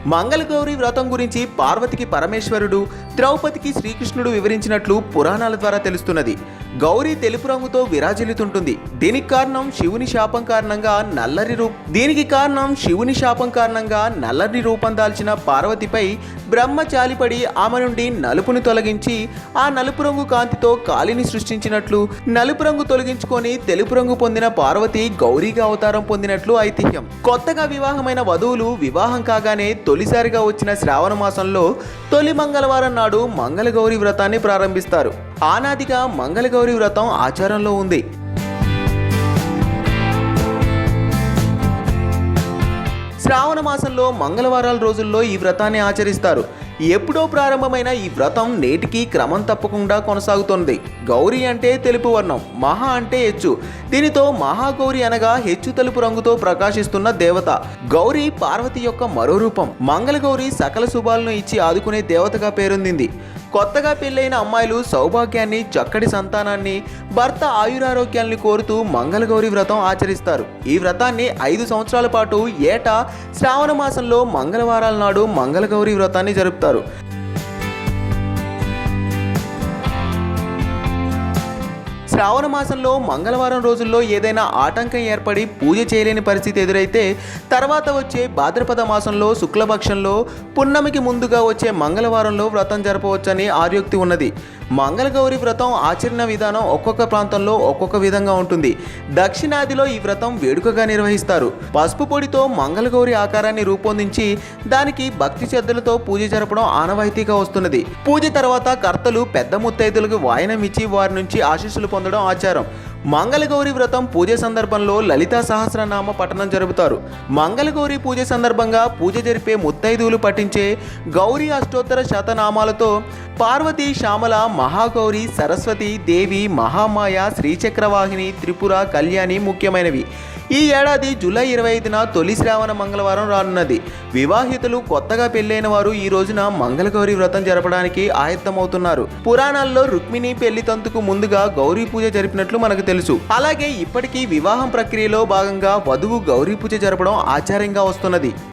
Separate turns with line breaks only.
మంగళగౌరి వ్రతం గురించి పార్వతికి పరమేశ్వరుడు, ద్రౌపదికి శ్రీకృష్ణుడు వివరించినట్లు పురాణాల ద్వారా తెలుస్తున్నది. గౌరీ తెలుపు రంగుతో విరాజిల్లుతుంటుంది. దీనికి కారణం శివుని శాపం కారణంగా నల్లరి రూపం దాల్చిన పార్వతిపై బ్రహ్మ జాలిపడి ఆమె నుండి నలుపును తొలగించి ఆ నలుపు రంగు కాంతితో కాళిని సృష్టించినట్లు, నలుపు రంగు తొలగించుకొని తెలుపు రంగు పొందిన పార్వతి గౌరీగా అవతారం పొందినట్లు ఐతిహ్యం. కొత్తగా వివాహమైన వధువులు వివాహం కాగానే తొలిసారిగా వచ్చిన శ్రావణ మాసంలో తొలి మంగళవారం నాడు మంగళగౌరి వ్రతాన్ని ప్రారంభిస్తారు. ఆనాదిగా మంగళగౌరి వ్రతం ఆచారంలో ఉంది. శ్రావణ మాసంలో మంగళవారాల రోజుల్లో ఈ వ్రతాన్ని ఆచరిస్తారు. ఎప్పుడో ప్రారంభమైన ఈ వ్రతం నేటికి క్రమం తప్పకుండా కొనసాగుతోంది. గౌరీ అంటే తెలుపు వర్ణం, మహా అంటే హెచ్చు. దీనితో మహాగౌరి అనగా హెచ్చు తెలుపు రంగుతో ప్రకాశిస్తున్న దేవత. గౌరీ పార్వతి యొక్క మరో రూపం. మంగళగౌరి సకల శుభాలను ఇచ్చి ఆదుకునే దేవతగా పేరొందింది. కొత్తగా పెళ్ళైన అమ్మాయిలు సౌభాగ్యాన్ని, చక్కటి సంతానాన్ని, భర్త ఆయురారోగ్యాల్ని కోరుతూ మంగళగౌరి వ్రతం ఆచరిస్తారు. ఈ వ్రతాన్ని 5 సంవత్సరాల పాటు ఏటా శ్రావణ మాసంలో మంగళవారాల నాడు మంగళగౌరి వ్రతాన్ని జరుపుతారు. శ్రావణ మాసంలో మంగళవారం రోజుల్లో ఏదైనా ఆటంకం ఏర్పడి పూజ చేయలేని పరిస్థితి ఎదురైతే తర్వాత వచ్చే భాద్రపద మాసంలో శుక్లపక్షంలో పున్నమికి ముందుగా వచ్చే మంగళవారంలో వ్రతం జరపవచ్చని ఆర్యోక్తి ఉన్నది. మంగళగౌరి వ్రతం ఆచరణ విధానం ఒక్కొక్క ప్రాంతంలో ఒక్కొక్క విధంగా ఉంటుంది. దక్షిణాదిలో ఈ వ్రతం వేడుకగా నిర్వహిస్తారు. పసుపు పొడితో మంగళగౌరి ఆకారాన్ని రూపొందించి దానికి భక్తి శ్రద్ధలతో పూజ జరపడం ఆనవాయితీగా వస్తున్నది. పూజ తర్వాత కర్తలు పెద్ద ముత్తైదులకు వాయనం ఇచ్చి వారి నుంచి ఆశీస్సులు పొందడం ఆచారం. మంగళగౌరి వ్రతం పూజ సందర్భంలో లలితా సహస్రనామ పఠనం జరుపుతారు. మంగళగౌరి పూజ సందర్భంగా పూజ జరిపే ముత్తైదువులు పఠించే గౌరీ అష్టోత్తర శతనామాలతో పార్వతి, శ్యామల, మహాగౌరి, సరస్వతి, దేవి, మహామాయ, శ్రీచక్రవాహిని, త్రిపుర, కళ్యాణి ముఖ్యమైనవి. ఈ ఏడాది జూలై 25న తొలి శ్రావణ మంగళవారం రానున్నది. వివాహితులు, కొత్తగా పెళ్ళైన వారు ఈ రోజున మంగళగౌరి వ్రతం జరపడానికి ఆయత్తమవుతున్నారు. పురాణాల్లో రుక్మిణి పెళ్లి తంతుకు ముందుగా గౌరీ పూజ జరిపినట్లు మనకు తెలుసు. అలాగే ఇప్పటికీ వివాహం ప్రక్రియలో భాగంగా వధువు గౌరీ పూజ జరపడం ఆచారంగా వస్తున్నది.